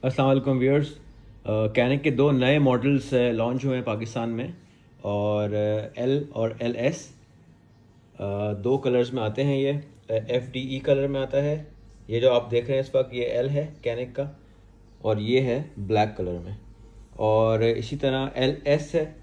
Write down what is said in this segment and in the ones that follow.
अस्सलाम वालेकुम व्यूअर्स। कैनिक के दो नए मॉडल्स लॉन्च हुए हैं पाकिस्तान में, और एल और एल एस दो कलर्स में आते हैं। ये एफ डी ई कलर में आता है। ये जो आप देख रहे हैं इस वक्त, ये एल है कैनिक का, और ये है ब्लैक कलर में। और इसी तरह एल एस है।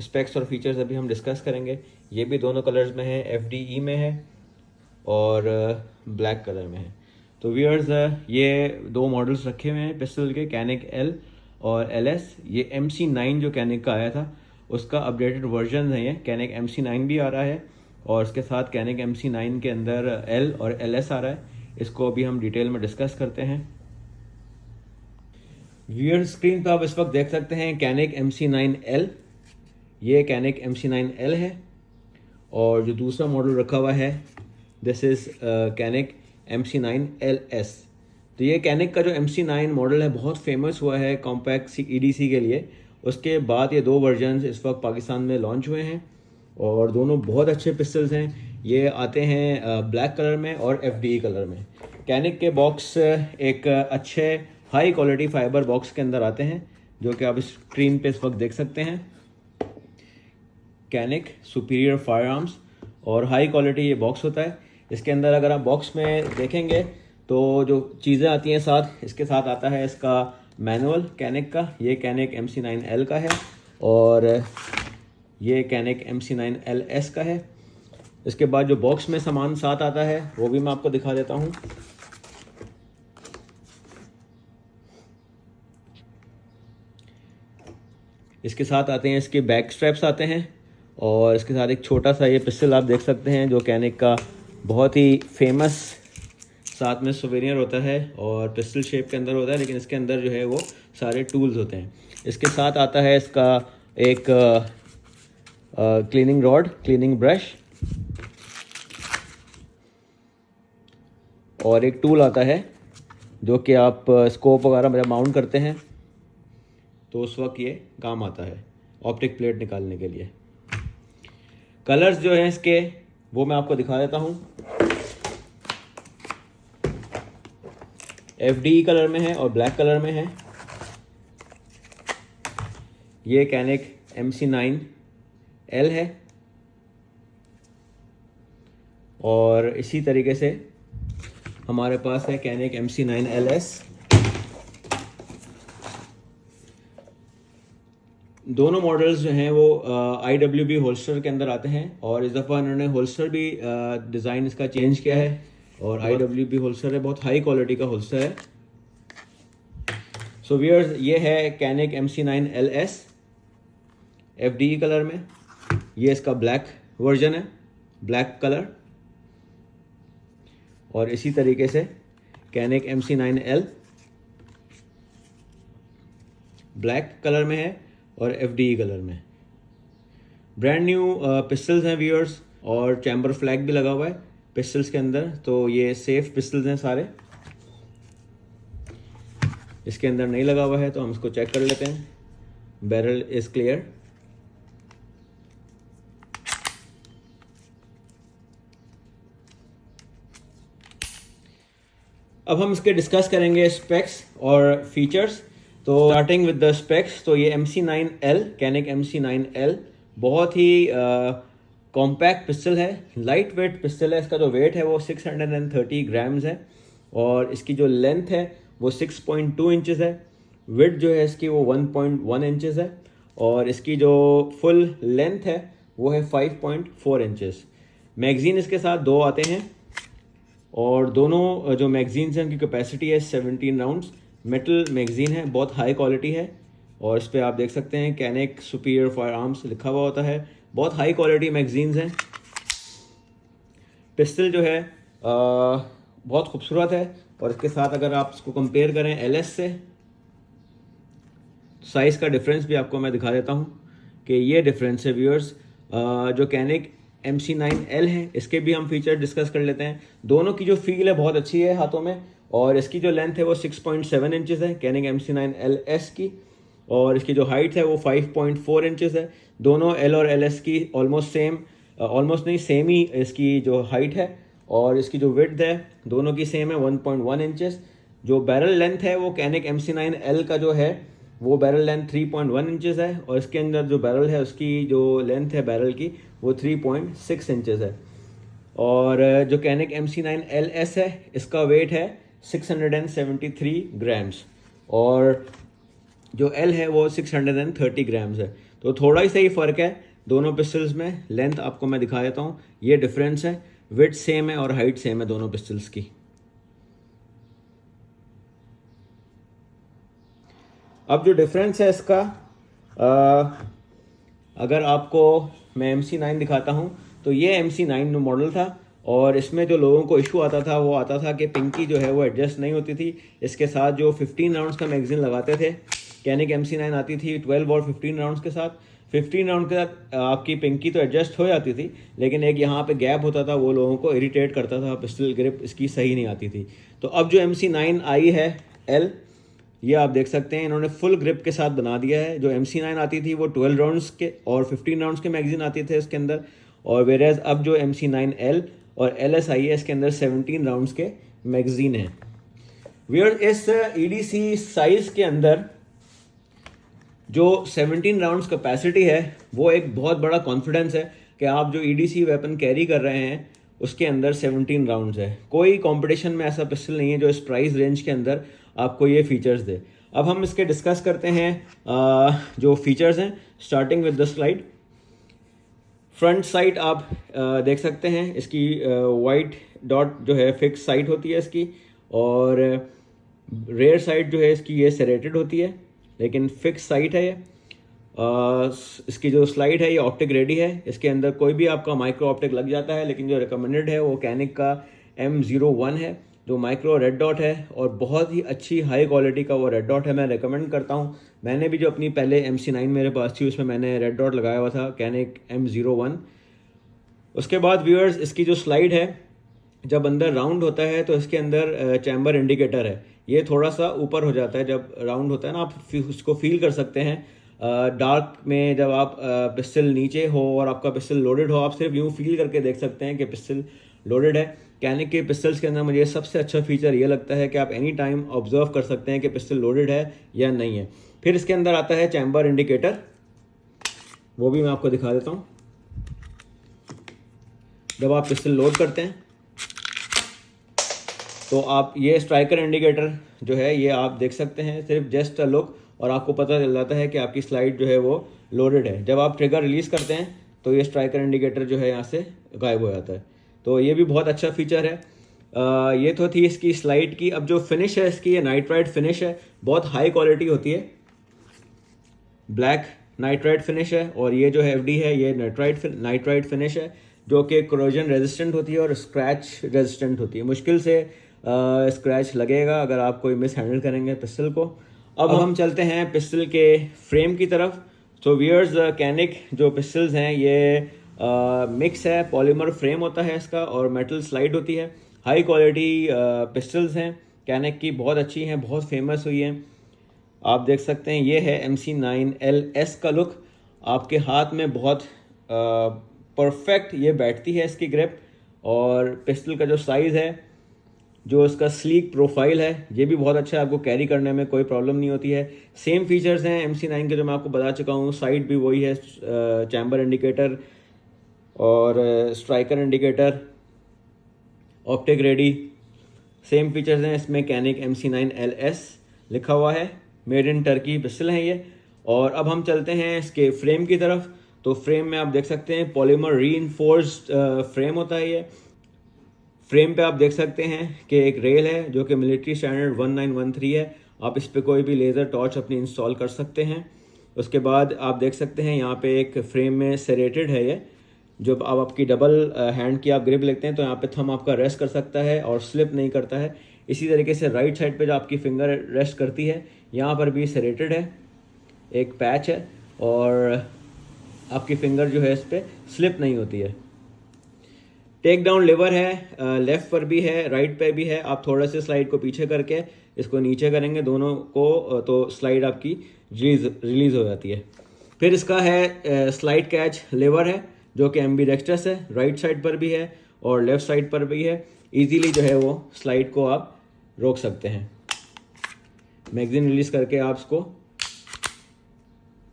स्पेक्स और फीचर्स अभी हम डिस्कस करेंगे। ये भी दोनों कलर्स में है, एफ डी ई में है और ब्लैक कलर में है। तो व्यूअर्स, ये दो मॉडल्स रखे हुए हैं पिस्टल के, कैनिक एल और एल एस। ये MC9 जो कैनिक का आया था उसका अपडेटेड वर्जन है। ये कैनिक MC9 भी आ रहा है और उसके साथ कैनिक MC9 के अंदर एल और एल एस आ रहा है। इसको अभी हम डिटेल में डिस्कस करते हैं। व्यूअर्स, स्क्रीन पर आप इस वक्त देख सकते हैं कैनिक MC9L। ये कैनिक MC9L है। और जो दूसरा मॉडल रखा हुआ है, दिस इज़ कैनिक MC9LS। तो ये कैनिक का जो MC9 मॉडल है बहुत फेमस हुआ है कॉम्पैक्ट EDC के लिए। उसके बाद ये दो वर्जन्स इस वक्त पाकिस्तान में लॉन्च हुए हैं और दोनों बहुत अच्छे पिस्टल्स हैं। ये आते हैं ब्लैक कलर में और FDE कलर में। कैनिक के बॉक्स एक अच्छे हाई क्वालिटी फाइबर बॉक्स के अंदर आते हैं, जो कि आप स्क्रीन पे इस वक्त देख सकते हैं। कैनिक सुपीरियर फायर आर्म्स, और हाई क्वालिटी ये बॉक्स होता है। इसके अंदर अगर आप बॉक्स में देखेंगे तो जो चीज़ें आती हैं साथ, इसके साथ आता है इसका मैनुअल कैनिक का। ये कैनिक MC9L का है और ये कैनिक MC9LS का है। इसके बाद जो बॉक्स में सामान साथ आता है वो भी मैं आपको दिखा देता हूँ। इसके साथ आते हैं इसके बैक स्ट्रैप्स आते हैं, और इसके साथ एक छोटा सा ये पिस्टल आप देख सकते हैं जो कैनिक का बहुत ही फेमस साथ में सोवेनियर होता है और पिस्टल शेप के अंदर होता है, लेकिन इसके अंदर जो है वो सारे टूल्स होते हैं। इसके साथ आता है इसका एक क्लीनिंग रॉड, क्लीनिंग ब्रश, और एक टूल आता है जो कि आप स्कोप वगैरह में माउंट करते हैं तो उस वक्त ये काम आता है ऑप्टिक प्लेट निकालने के लिए। कलर्स जो हैं इसके वो मैं आपको दिखा देता हूँ। FDE कलर में है और ब्लैक कलर में है। ये कैनिक MC9L है, और इसी तरीके से हमारे पास है कैनिक MC9LS। दोनों मॉडल्स जो हैं वो IWB होल्स्टर के अंदर आते हैं, और इस दफ़ा उन्होंने होल्स्टर भी डिज़ाइन इसका चेंज किया है, और IWB होल्स्टर है, बहुत हाई क्वालिटी का होल्स्टर है। सो व्यूअर्स, ये है कैनिक MC9LS FDE कलर में। ये इसका ब्लैक वर्जन है, ब्लैक कलर। और इसी तरीके से कैनिक MC9L ब्लैक कलर में है और FDE कलर में। ब्रांड न्यू पिस्टल्स हैं व्यूअर्स, और चैम्बर फ्लैग भी लगा हुआ है पिस्टल्स के अंदर। तो ये सेफ पिस्टल्स हैं सारे। इसके अंदर नहीं लगा हुआ है तो हम इसको चेक कर लेते हैं। Barrel is clear. अब हम इसके डिस्कस करेंगे स्पेक्स और फीचर्स। तो स्टार्टिंग विद द स्पेक्स, तो ये MC9L, कैनिक MC9L बहुत ही कॉम्पैक्ट पिस्टल है, लाइट वेट पिस्टल है। इसका जो वेट है वो 630 ग्राम्स है, और इसकी जो लेंथ है वो 6.2 इंचज़ है। विड्थ जो है इसकी वो 1.1 इंचज़ है, और इसकी जो फुल लेंथ है वो है 5.4 इंचज़। मैगज़ीन इसके साथ दो आते हैं, और दोनों जो मैगज़ीन्स हैं उनकी कैपेसिटी है 17 राउंड्स। मेटल मैगज़ीन है, बहुत हाई क्वालिटी है, और इस पर आप देख सकते हैं कैनिक सुपीरियर फायर आर्म्स लिखा हुआ होता है। बहुत हाई क्वालिटी मैगज़ीन्स हैं। पिस्टल जो है बहुत खूबसूरत है, और इसके साथ अगर आप इसको कंपेयर करें LS से, साइज़ का डिफरेंस भी आपको मैं दिखा देता हूँ कि ये डिफरेंस है व्यूअर्स। जो कैनिक MC9L है इसके भी हम फीचर डिस्कस कर लेते हैं। दोनों की जो फील है बहुत अच्छी है हाथों में, और इसकी जो लेंथ है वो 6.7 इंचज़ है कैनिक MC9LS की, और इसकी जो हाइट है वो 5.4 इंचज़ है। दोनों L और LS की ऑलमोस्ट सेम, ऑलमोस्ट नहीं सेम ही इसकी जो हाइट है, और इसकी जो विड्थ है दोनों की सेम है 1.1 इंचज़। जो बैरल लेंथ है वो कैनिक MC9L का जो है वो बैरल लेंथ 3.1 इंचज़ है, और इसके अंदर जो बैरल है उसकी जो लेंथ है बैरल की वो 3.6 इंचज़ है। और जो कैनिक MC9LS है इसका वेट है 673 ग्राम्स, और जो L है वो 630 ग्राम्स है। तो थोड़ा ही सही फ़र्क है दोनों पिस्टल्स में। लेंथ आपको मैं दिखा देता हूँ, ये डिफरेंस है, विड्थ सेम है और हाइट सेम है दोनों पिस्टल्स की। अब जो डिफरेंस है इसका, अगर आपको मैं MC9 दिखाता हूँ तो ये MC9 मॉडल था, और इसमें जो लोगों को इशू आता था वो आता था कि पिंकी जो है वो एडजस्ट नहीं होती थी। इसके साथ जो 15 राउंड्स का मैगजीन लगाते थे, कैनिक MC9 आती थी 12 और 15 राउंड्स के साथ। 15 राउंड के साथ आपकी पिंकी तो एडजस्ट हो जाती थी, लेकिन एक यहाँ पे गैप होता था, वो लोगों को इरिटेट करता था, पिस्टल ग्रिप इसकी सही नहीं आती थी। तो अब जो MC9 आई है L, ये आप देख सकते हैं इन्होंने फुल ग्रिप के साथ बना दिया है। जो MC9 आती थी वो 12 राउंड्स के और 15 राउंड्स के मैगजीन आते थे इसके अंदर, और वेरेज अब जो MC9L और LS आई है इसके अंदर 17 राउंड्स के मैगजीन है। वियर इस EDC साइज के अंदर जो 17 राउंड्स कैपेसिटी है वो एक बहुत बड़ा कॉन्फिडेंस है कि आप जो EDC वेपन कैरी कर रहे हैं उसके अंदर 17 राउंड्स है। कोई कंपटीशन में ऐसा पिस्टल नहीं है जो इस प्राइस रेंज के अंदर आपको ये फीचर्स दे। अब हम इसके डिस्कस करते हैं जो फीचर्स हैं, starting with the slide. Front site आप देख सकते हैं, इसकी वाइट डॉट जो है फिक्स साइट होती है इसकी, और रेयर साइट जो है इसकी ये सेरेटेड होती है लेकिन फिक्स साइट है ये। इसकी जो स्लाइड है ये ऑप्टिक रेडी है, इसके अंदर कोई भी आपका माइक्रो ऑप्टिक लग जाता है, लेकिन जो रिकमेंडेड है वो कैनिक का M01 है जो माइक्रो रेड डॉट है, और बहुत ही अच्छी हाई क्वालिटी का वो रेड डॉट है, मैं रिकमेंड करता हूँ। मैंने भी जो अपनी पहले MC9 मेरे पास थी उसमें मैंने रेड डॉट लगाया हुआ था, कैनिक M01। उसके बाद व्यूअर्स इसकी जो स्लाइड है, जब अंदर राउंड होता है तो इसके अंदर चैम्बर इंडिकेटर है, ये थोड़ा सा ऊपर हो जाता है जब राउंड होता है ना, आप उसको फील कर सकते हैं। डार्क में जब आप पिस्टल नीचे हो और आपका पिस्टल लोडेड हो, आप सिर्फ यूँ फील करके देख सकते हैं कि पिस्टल लोडेड है। कैनिक के पिस्टल्स के अंदर मुझे सबसे अच्छा फीचर ये लगता है कि आप एनी टाइम ऑब्जर्व कर सकते हैं कि पिस्टल लोडेड है या नहीं है। फिर इसके अंदर आता है चैम्बर इंडिकेटर, वो भी मैं आपको दिखा देता हूँ। जब आप पिस्टल लोड करते हैं तो आप ये स्ट्राइकर इंडिकेटर जो है ये आप देख सकते हैं, सिर्फ जस्ट अ लुक, और आपको पता चल जाता है कि आपकी स्लाइड जो है वो लोडेड है। जब आप ट्रिगर रिलीज़ करते हैं तो ये स्ट्राइकर इंडिकेटर जो है यहाँ से गायब हो जाता है, तो ये भी बहुत अच्छा फीचर है। ये तो थी इसकी स्लाइड की। अब जो फिनिश है इसकी, ये नाइट्राइट फिनिश है, बहुत हाई क्वालिटी होती है, ब्लैक नाइट्राइट फिनिश है, और ये जो है FD है ये नाइट्राइट फिनिश है जो कि कोरोजन रेजिस्टेंट होती है और स्क्रैच रेजिस्टेंट होती है। मुश्किल से स्क्रैच लगेगा अगर आप कोई मिस हैंडल करेंगे पिस्टल को। अब हम चलते हैं पिस्टल के फ्रेम की तरफ। तो व्यूअर्स कैनिक जो पिस्टल्स हैं ये मिक्स है, पॉलीमर फ्रेम होता है इसका और मेटल स्लाइड होती है। हाई क्वालिटी पिस्टल्स हैं कैनिक की, बहुत अच्छी हैं, बहुत फेमस हुई हैं। आप देख सकते हैं ये है MC9LS का लुक, आपके हाथ में बहुत परफेक्ट ये बैठती है इसकी ग्रिप, और पिस्टल का जो साइज़ है, जो इसका स्लीक प्रोफाइल है, ये भी बहुत अच्छा है, आपको कैरी करने में कोई प्रॉब्लम नहीं होती है। सेम फीचर्स हैं MC9 के जो मैं आपको बता चुका हूँ, साइड भी वही है, चैम्बर इंडिकेटर और striker indicator, optic ready, same features हैं इसमें। कैनिक MC9LS लिखा हुआ है, मेड इन टर्की पिस्टल है ये। और अब हम चलते हैं इसके फ्रेम की तरफ। तो फ्रेम में आप देख सकते हैं पॉलीमर रीइंफोर्स्ड फ्रेम होता है ये। फ्रेम पे आप देख सकते हैं कि एक रेल है जो कि मिलिट्री स्टैंडर्ड 1913 है, आप इस पे कोई भी लेज़र टॉर्च अपनी इंस्टॉल कर सकते हैं। उसके बाद आप देख सकते हैं यहाँ पे एक फ्रेम में सेरेटेड है ये, जब आप आपकी डबल हैंड की आप ग्रिप लेते हैं तो यहाँ पे थंब आपका रेस्ट कर सकता है और स्लिप नहीं करता है। इसी तरीके से राइट साइड पे जो आपकी फिंगर रेस्ट करती है यहाँ पर भी सेरेटेड है, एक पैच है, और आपकी फिंगर जो है इस पर स्लिप नहीं होती है। टेक डाउन लेवर है, लेफ़्ट पर भी है, राइट पे भी है। आप थोड़ा से स्लाइड को पीछे करके इसको नीचे करेंगे दोनों को तो स्लाइड आपकी रिलीज़ हो जाती है। फिर इसका है स्लाइड कैच लेवर है जो कि एम्बीडेक्स्ट्रस है, राइट साइड पर भी है और लेफ़्ट साइड पर भी है। ईजीली जो है वो स्लाइड को आप रोक सकते हैं। मैगज़ीन रिलीज़ करके आप इसको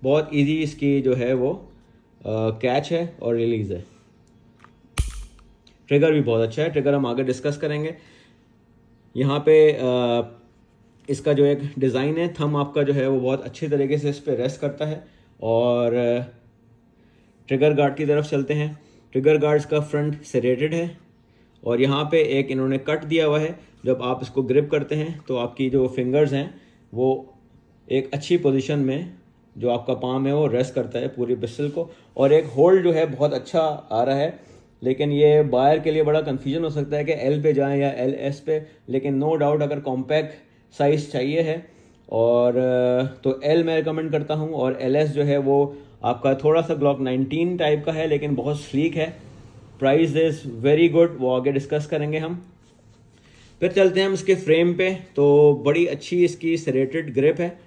बहुत इजी इसकी जो है वो कैच है और रिलीज़ है। ट्रिगर भी बहुत अच्छा है, ट्रिगर हम आगे डिस्कस करेंगे। यहाँ पे इसका जो एक डिज़ाइन है, थंब आपका जो है वो बहुत अच्छे तरीके से इस पर रेस्ट करता है। और ट्रिगर गार्ड की तरफ चलते हैं। ट्रिगर गार्ड्स का फ्रंट सेरेटेड है और यहाँ पे एक इन्होंने कट दिया हुआ है। जब आप इसको ग्रिप करते हैं तो आपकी जो फिंगर्स हैं वो एक अच्छी पोजीशन में, जो आपका पाम है वो रेस्ट करता है पूरी पिस्टल को। और एक होल्ड जो है बहुत अच्छा आ रहा है, लेकिन ये बायर के लिए बड़ा कन्फ्यूजन हो सकता है कि एल पे जाएं या एल एस पे, लेकिन नो डाउट अगर कॉम्पैक्ट साइज़ चाहिए है और तो एल मैं रिकमेंड करता हूँ। और एल एस जो है वो आपका थोड़ा सा ग्लॉक 19 टाइप का है, लेकिन बहुत स्लीक है। प्राइस इज़ वेरी गुड, वो आगे डिस्कस करेंगे हम। फिर चलते हैं हम इसके फ्रेम पे। तो बड़ी अच्छी इसकी सेरेटेड ग्रिप है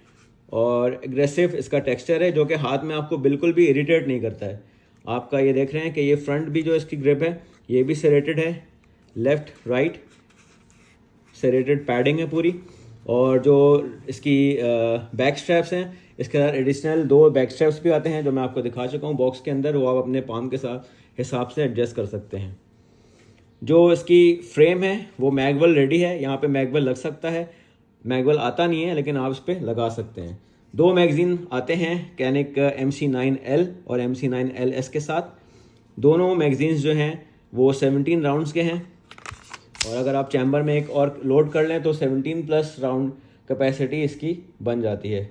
और एग्रेसिव इसका टेक्सचर है, जो कि हाथ में आपको बिल्कुल भी इरिटेट नहीं करता है। आपका ये देख रहे हैं कि ये फ्रंट भी जो इसकी ग्रिप है ये भी सेरेटेड है, लेफ़्ट राइट सेरेटेड पैडिंग है पूरी। और जो इसकी बैक स्ट्रैप्स हैं, इसके साथ एडिशनल 2 बैक स्ट्रैप्स भी आते हैं जो मैं आपको दिखा चुका हूँ बॉक्स के अंदर, वो आप अपने पाम के साथ हिसाब से एडजस्ट कर सकते हैं। जो इसकी फ्रेम है वो मैगवेल रेडी है, यहाँ पे मैगवेल लग सकता है, मैगवेल आता नहीं है लेकिन आप इस पर लगा सकते हैं। 2 मैगज़ीन आते हैं कैनिक MC9L और MC9LS के साथ। दोनों मैगज़ीन्स जो हैं वो 17 राउंड्स के हैं और अगर आप चैम्बर में एक और लोड कर लें तो 17+ राउंड कैपेसिटी इसकी बन जाती है।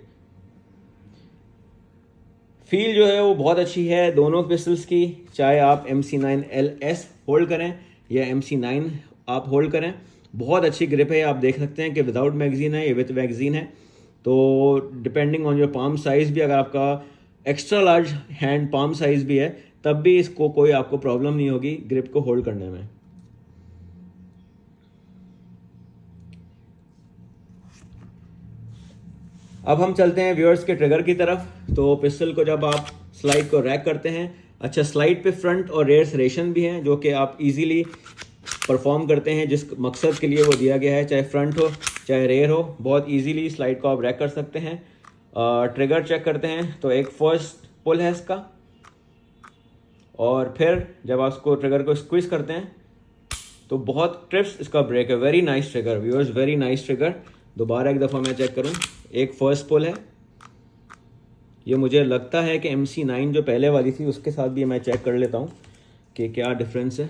फील जो है वो बहुत अच्छी है दोनों पिस्टल्स की, चाहे आप MC9LS होल्ड करें या MC9 आप होल्ड करें, बहुत अच्छी ग्रिप है। आप देख सकते हैं कि विदाउट मैगज़ीन है, ये विद मैगज़ीन है। तो depending on your palm size भी, अगर आपका extra large hand palm size भी है तब भी इसको कोई आपको प्रॉब्लम नहीं होगी ग्रिप को होल्ड करने में। अब हम चलते हैं व्यूअर्स के ट्रिगर की तरफ। तो पिस्टल को जब आप स्लाइड को रैक करते हैं, अच्छा स्लाइड पे फ्रंट और रेयर सरेशन भी हैं जो कि आप इजीली परफॉर्म करते हैं जिस मकसद के लिए वो दिया गया है, चाहे फ्रंट हो चाहे रेयर हो, बहुत इजीली स्लाइड को आप रैक कर सकते हैं। ट्रिगर चेक करते हैं तो एक फर्स्ट पुल है इसका, और फिर जब आप इसको ट्रिगर को स्क्विज करते हैं तो बहुत ट्रिप्स इसका ब्रेक है। Very nice trigger viewers, very nice trigger. दोबारा एक दफ़ा मैं चेक करूं, एक फर्स्ट पुल है, ये मुझे लगता है कि MC9 जो पहले वाली थी उसके साथ भी मैं चेक कर लेता हूं कि क्या डिफरेंस है।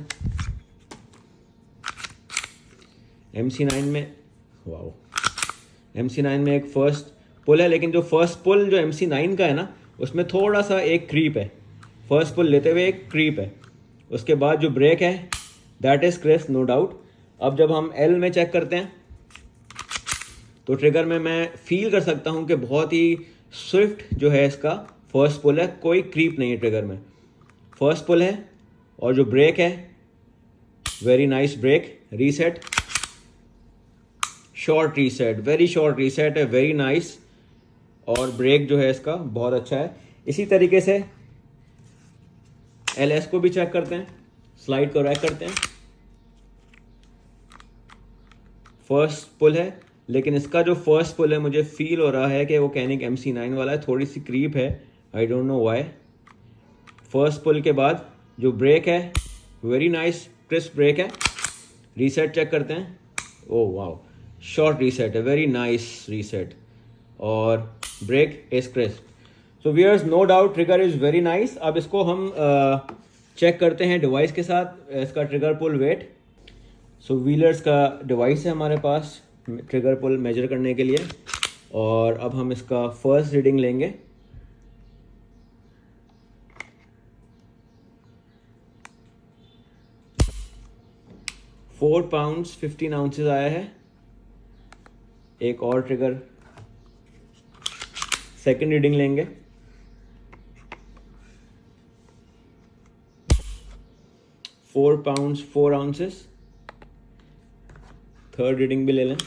MC9 में वाओ, MC9 में एक फर्स्ट पुल है, लेकिन जो फर्स्ट पुल जो MC9 का है ना उसमें थोड़ा सा एक क्रीप है, फर्स्ट पुल लेते हुए एक क्रीप है। उसके बाद जो ब्रेक है that is crisp no doubt. अब जब हम L में चेक करते हैं तो ट्रिगर में मैं फील कर सकता हूं कि बहुत ही स्विफ्ट जो है इसका फर्स्ट पुल है, कोई क्रीप नहीं है ट्रिगर में, फर्स्ट पुल है। और जो ब्रेक है very nice break, reset short reset, very short reset है, वेरी नाइस। और ब्रेक जो है इसका बहुत अच्छा है। इसी तरीके से LS को भी चेक करते हैं, स्लाइड को रैक करते हैं, फर्स्ट पुल है, लेकिन इसका जो फर्स्ट पुल है मुझे फील हो रहा है कि वो कैनिक MC9 वाला है, थोड़ी सी क्रीप है, I don't know why. First pull के बाद जो ब्रेक है वेरी नाइस क्रिस्प ब्रेक है। रीसेट चेक करते हैं, ओह वाओ शॉर्ट रीसेट है, वेरी नाइस रीसेट, और break is crisp. So viewers no doubt trigger is very nice. अब इसको हम चेक करते हैं डिवाइस के साथ, इसका ट्रिगर पुल वेट। सो व्हीलर्स का डिवाइस है हमारे पास ट्रिगर पुल मेजर करने के लिए, और अब हम इसका फर्स्ट रीडिंग लेंगे। £4 15 ounces आया है। एक और ट्रिगर सेकंड रीडिंग लेंगे, £4 4 ounces। थर्ड रीडिंग भी ले लें,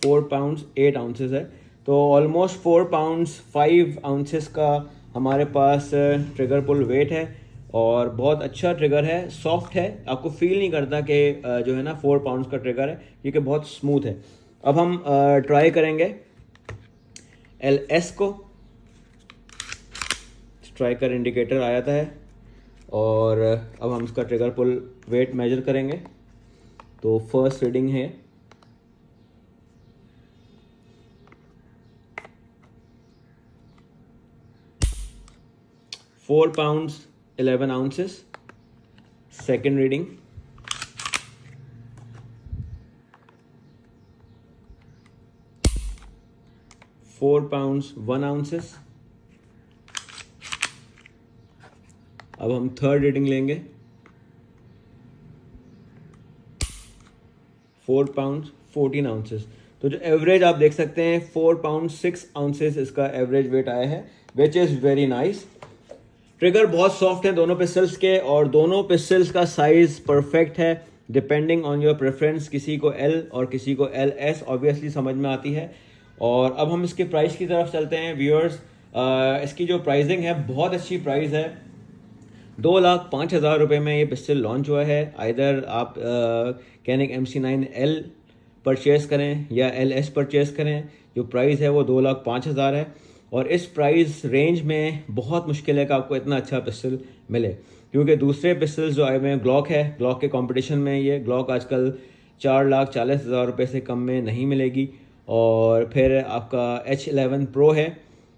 £4 8 ounces है। तो ऑलमोस्ट £4 5 ounces का हमारे पास ट्रिगर पुल वेट है। और बहुत अच्छा ट्रिगर है, सॉफ्ट है, आपको फील नहीं करता कि जो है ना 4 पाउंड्स का ट्रिगर है, क्योंकि बहुत स्मूथ है। अब हम ट्राई करेंगे LS को। स्ट्राइकर इंडिकेटर आ जाता है और अब हम इसका ट्रिगर पुल वेट मेजर करेंगे। तो फर्स्ट रीडिंग है 4 pounds 11 ounces। Second reading 4 pounds 1 ounces। अब हम थर्ड रीडिंग लेंगे 4 pounds 14 ounces। तो जो एवरेज आप देख सकते हैं 4 pounds 6 ounces इसका एवरेज वेट आया है, which is very nice. Trigger बहुत सॉफ्ट है दोनों पिस्टल्स के, और दोनों पिस्टल्स का साइज परफेक्ट है डिपेंडिंग ऑन योर प्रेफरेंस। किसी को L और किसी को LS ऑब्वियसली समझ में आती है। और अब हम इसके प्राइस की तरफ चलते हैं व्यूअर्स। इसकी जो प्राइसिंग है बहुत अच्छी प्राइस है। 2,05,000 रुपये में ये पिस्टल लॉन्च हुआ है। आइदर आप कैनिक MC9L परचेज़ करें या LS परचेज़ करें, जो प्राइस है वो 2,05,000 है। और इस प्राइस रेंज में बहुत मुश्किल है कि आपको इतना अच्छा पिस्टल मिले, क्योंकि दूसरे पिस्टल्स जो आए हुए हैं, ग्लॉक है, ग्लॉक के कंपटीशन में ये ग्लॉक आजकल 4,40,000 रुपये से कम में नहीं मिलेगी। और फिर आपका H11 Pro है,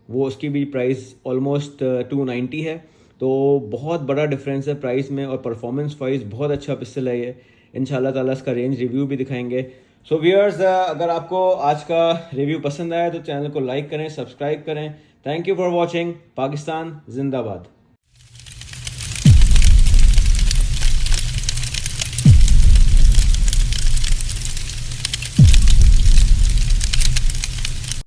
वो उसकी भी प्राइस ऑलमोस्ट 290 है। तो बहुत बड़ा डिफरेंस है प्राइस में, और परफॉर्मेंस वाइज बहुत अच्छा पिस्टल है ये। इंशाल्लाह ताला इसका रेंज रिव्यू भी दिखाएंगे। सो व्यूअर्स, अगर आपको आज का रिव्यू पसंद आया तो चैनल को लाइक करें, सब्सक्राइब करें। Thank you for watching. Pakistan जिंदाबाद।